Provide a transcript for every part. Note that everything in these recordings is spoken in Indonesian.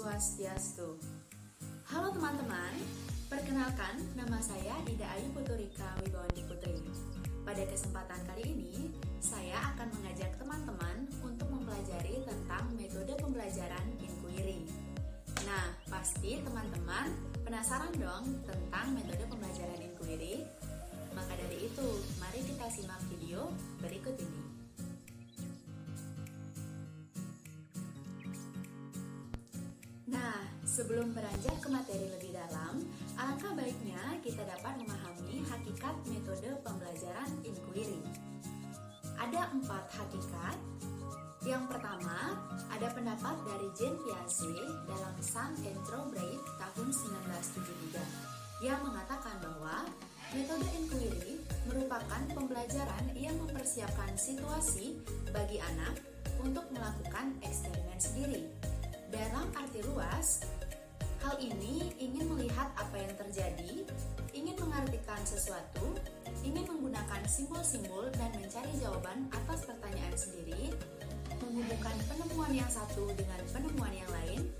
Swastiastu. Halo teman-teman, perkenalkan nama saya Ida Ayu Puturika Wibawanti Putri. Pada kesempatan kali ini, saya akan mengajak teman-teman untuk mempelajari tentang metode pembelajaran inquiry. Nah, pasti teman-teman penasaran dong tentang metode pembelajaran inquiry? Maka dari itu, mari kita simak video berikut ini. Nah, sebelum beranjak ke materi lebih dalam, alangkah baiknya kita dapat memahami hakikat metode pembelajaran inquiry. Ada 4 hakikat. Yang pertama, ada pendapat dari Jean Piaget dalam Sun and Trowbridge tahun 1973 yang mengatakan bahwa metode inquiry merupakan pembelajaran yang mempersiapkan situasi bagi anak untuk melakukan eksperimen sendiri. Dalam arti luas, hal ini ingin melihat apa yang terjadi, ingin mengartikan sesuatu, ingin menggunakan simbol-simbol dan mencari jawaban atas pertanyaan sendiri, menghubungkan penemuan yang satu dengan penemuan yang lain,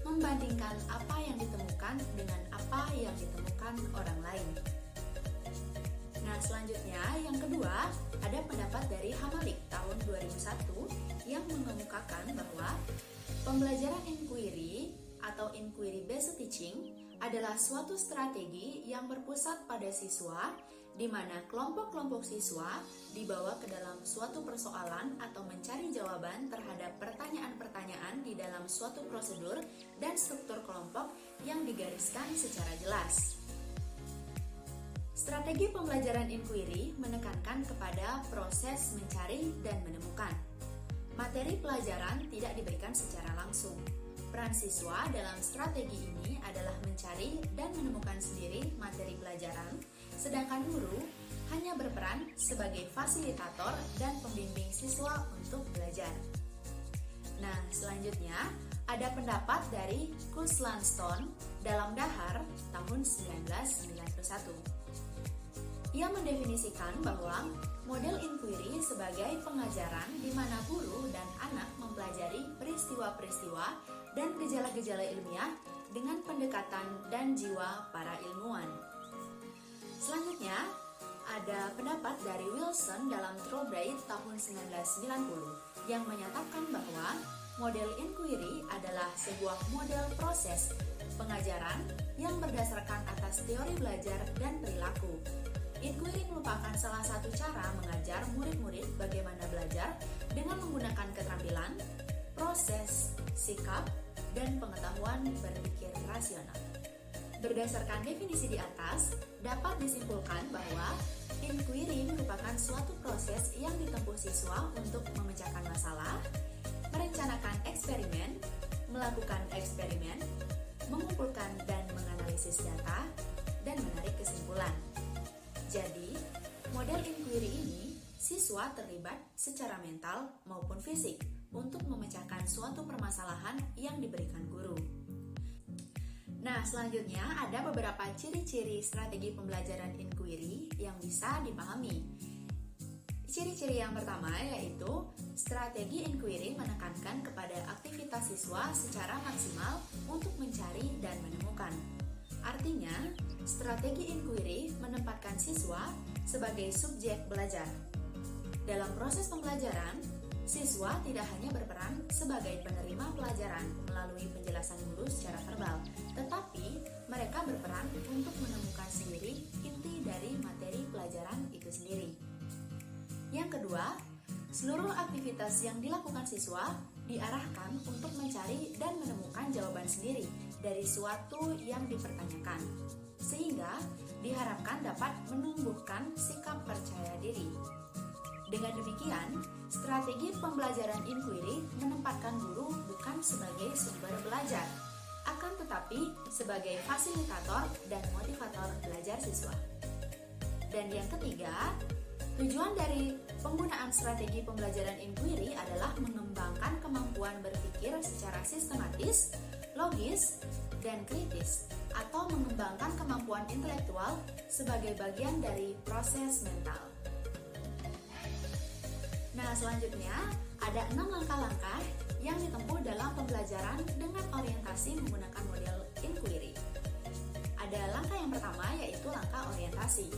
membandingkan apa yang ditemukan dengan apa yang ditemukan orang lain. Nah, selanjutnya yang kedua, ada pendapat dari Hamalik tahun 2001 yang mengemukakan bahwa pembelajaran inquiry atau inquiry based teaching adalah suatu strategi yang berpusat pada siswa di mana kelompok-kelompok siswa dibawa ke dalam suatu persoalan atau mencari jawaban terhadap pertanyaan-pertanyaan di dalam suatu prosedur dan struktur kelompok yang digariskan secara jelas. Strategi pembelajaran inquiry menekankan kepada proses mencari dan menemukan. Materi pelajaran tidak diberikan secara langsung. Peran siswa dalam strategi ini adalah mencari dan menemukan sendiri materi pelajaran, sedangkan guru hanya berperan sebagai fasilitator dan pembimbing siswa untuk belajar. Nah, selanjutnya ada pendapat dari Kus Lanston dalam Dahar tahun 1991. Ia mendefinisikan bahwa model inquiry sebagai pengajaran di mana guru dan anak mempelajari peristiwa-peristiwa dan gejala-gejala ilmiah dengan pendekatan dan jiwa para ilmuwan. Selanjutnya, ada pendapat dari Wilson dalam Trowbridge tahun 1990 yang menyatakan bahwa model inquiry adalah sebuah model proses pengajaran yang berdasarkan atas teori belajar dan perilaku. Inquiry merupakan salah satu cara mengajar murid-murid bagaimana belajar dengan menggunakan keterampilan, proses, sikap, dan pengetahuan berpikir rasional. Berdasarkan definisi di atas, dapat disimpulkan bahwa inquiry merupakan suatu proses yang ditempuh siswa untuk memecahkan masalah, merencanakan eksperimen, melakukan eksperimen, mengumpulkan dan menganalisis data, dan menarik kesimpulan. Jadi, model inquiry ini, siswa terlibat secara mental maupun fisik untuk memecahkan suatu permasalahan yang diberikan guru. Nah, selanjutnya ada beberapa ciri-ciri strategi pembelajaran inquiry yang bisa dipahami. Ciri-ciri yang pertama yaitu strategi inquiry menekankan kepada aktivitas siswa secara maksimal untuk mencari dan menemukan. Artinya, strategi inquiry menempatkan siswa sebagai subjek belajar. Dalam proses pembelajaran, siswa tidak hanya berperan sebagai penerima pelajaran melalui penjelasan guru secara verbal, tetapi mereka berperan untuk menemukan sendiri inti dari materi pelajaran itu sendiri. Yang kedua, seluruh aktivitas yang dilakukan siswa diarahkan untuk mencari dan menemukan jawaban sendiri dari suatu yang dipertanyakan, sehingga diharapkan dapat menumbuhkan sikap percaya diri. Dengan demikian, strategi pembelajaran inquiry menempatkan guru bukan sebagai sumber belajar, akan tetapi sebagai fasilitator dan motivator belajar siswa. Dan yang ketiga, tujuan dari penggunaan strategi pembelajaran inquiry adalah mengembangkan kemampuan berpikir secara sistematis, logis, dan kritis, atau mengembangkan kemampuan intelektual sebagai bagian dari proses mental. Nah, selanjutnya ada 6 langkah-langkah yang ditempuh dalam pembelajaran dengan orientasi orientasi menggunakan model inquiry. Ada langkah yang pertama, yaitu langkah orientasi.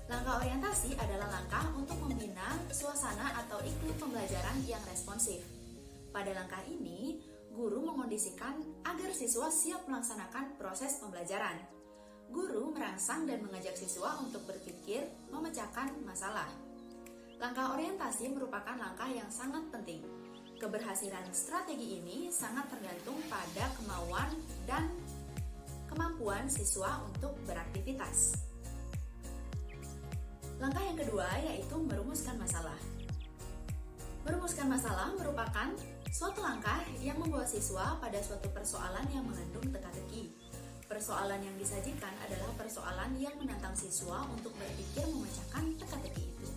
Langkah orientasi adalah langkah untuk membina suasana atau iklim pembelajaran yang responsif. Pada langkah ini, guru mengondisikan agar siswa siap melaksanakan proses pembelajaran. Guru merangsang dan mengajak siswa untuk berpikir, memecahkan masalah. Langkah orientasi merupakan langkah yang sangat penting. Keberhasilan strategi ini sangat tergantung pada kemauan dan kemampuan siswa untuk beraktivitas. Langkah yang kedua yaitu merumuskan masalah. Merumuskan masalah merupakan suatu langkah yang membawa siswa pada suatu persoalan yang mengandung teka-teki. Persoalan yang disajikan adalah persoalan yang menantang siswa untuk berpikir memecahkan teka-teki itu.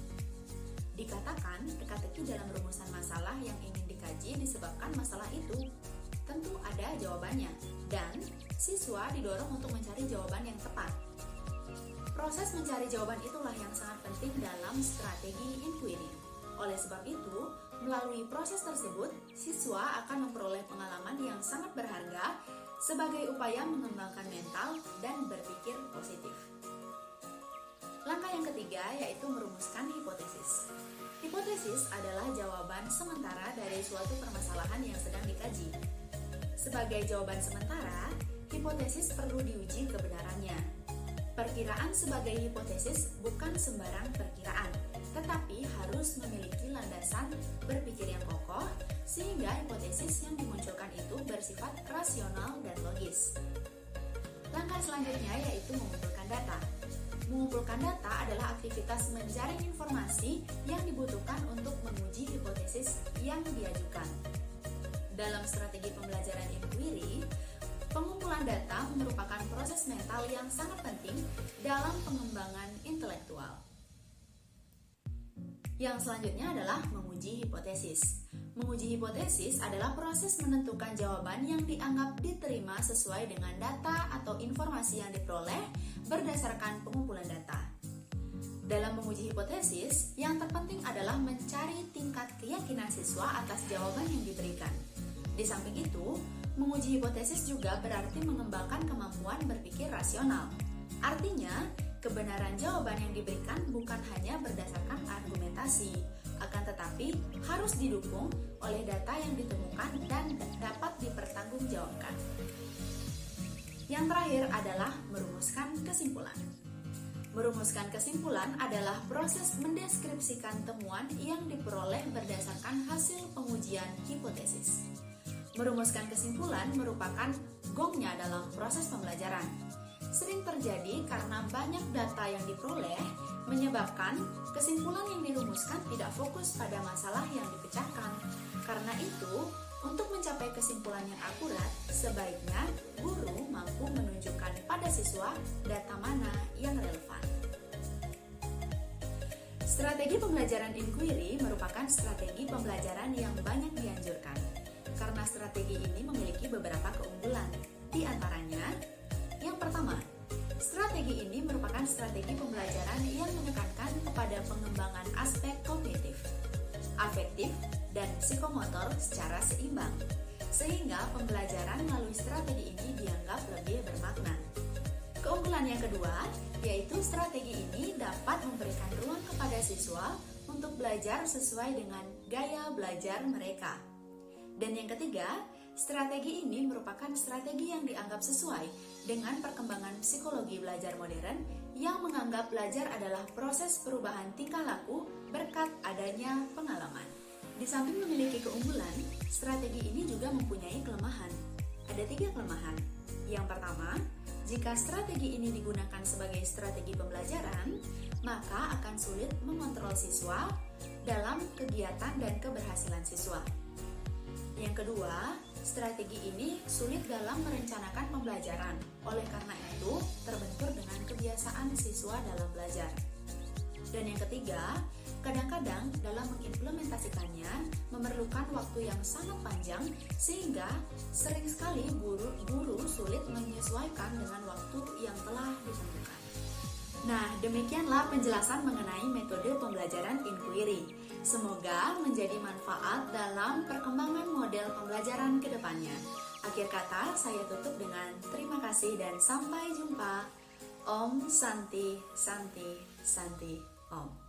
Dikatakan teka-teki dalam rumusan masalah yang ingin dikaji disebabkan masalah itu tentu ada jawabannya, dan siswa didorong untuk mencari jawaban yang tepat. Proses mencari jawaban itulah yang sangat penting dalam strategi inquiry. Oleh sebab itu, melalui proses tersebut, siswa akan memperoleh pengalaman yang sangat berharga sebagai upaya mengembangkan mental dan berpikir positif. Langkah yang ketiga yaitu merumuskan hipotesis. Hipotesis adalah jawaban sementara dari suatu permasalahan yang sedang dikaji. Sebagai jawaban sementara, hipotesis perlu diuji kebenarannya. Perkiraan sebagai hipotesis bukan sembarang perkiraan, tetapi harus memiliki landasan berpikir yang kokoh, sehingga hipotesis yang dimunculkan itu bersifat rasional dan logis. Langkah selanjutnya yaitu mengumpulkan data. Mengumpulkan data adalah aktivitas menjaring informasi yang dibutuhkan untuk menguji hipotesis yang diajukan. Dalam strategi pembelajaran inquiry, pengumpulan data merupakan proses mental yang sangat penting dalam pengembangan intelektual. Yang selanjutnya adalah menguji hipotesis. Menguji hipotesis adalah proses menentukan jawaban yang dianggap diterima sesuai dengan data atau informasi yang diperoleh berdasarkan pengumpulan data. Dalam menguji hipotesis, yang terpenting adalah mencari tingkat keyakinan siswa atas jawaban yang diberikan. Di samping itu, menguji hipotesis juga berarti mengembangkan kemampuan berpikir rasional. Artinya, kebenaran jawaban yang diberikan bukan hanya berdasarkan argumentasi, akan tetapi harus didukung oleh data yang ditemukan dan dapat dipertanggungjawabkan. Yang terakhir adalah merumuskan kesimpulan. Merumuskan kesimpulan adalah proses mendeskripsikan temuan yang diperoleh berdasarkan hasil pengujian hipotesis. Merumuskan kesimpulan merupakan gongnya dalam proses pembelajaran. Sering terjadi karena banyak data yang diperoleh menyebabkan kesimpulan yang dirumuskan tidak fokus pada masalah yang dipecahkan. Karena itu, untuk mencapai kesimpulan yang akurat, sebaiknya guru mampu menunjukkan pada siswa data mana yang relevan. Strategi pembelajaran inquiry merupakan strategi pembelajaran yang banyak dianjurkan. Karena strategi ini memiliki beberapa keunggulan. Di antaranya, yang pertama, strategi ini merupakan strategi pembelajaran yang menekankan kepada pengembangan aspek kognitif, afektif, dan psikomotor secara seimbang, sehingga pembelajaran melalui strategi ini dianggap lebih bermakna. Keunggulan yang kedua, yaitu strategi ini dapat memberikan ruang kepada siswa untuk belajar sesuai dengan gaya belajar mereka. Dan yang ketiga, strategi ini merupakan strategi yang dianggap sesuai dengan perkembangan psikologi belajar modern yang menganggap belajar adalah proses perubahan tingkah laku berkat adanya pengalaman. Di samping memiliki keunggulan, strategi ini juga mempunyai kelemahan. Ada 3 kelemahan. Yang pertama, jika strategi ini digunakan sebagai strategi pembelajaran, maka akan sulit mengontrol siswa dalam kegiatan dan keberhasilan siswa. Yang kedua, strategi ini sulit dalam merencanakan pembelajaran. Oleh karena itu, terbentur dengan kebiasaan siswa dalam belajar. Dan yang ketiga, kadang-kadang dalam mengimplementasikannya memerlukan waktu yang sangat panjang sehingga sering sekali guru sulit menyesuaikan dengan waktu yang telah ditentukan. Nah, demikianlah penjelasan mengenai metode pembelajaran inquiry. Semoga menjadi manfaat dalam perkembangan model pembelajaran ke depannya. Akhir kata, saya tutup dengan terima kasih dan sampai jumpa. Om Santi Santi Santi Om.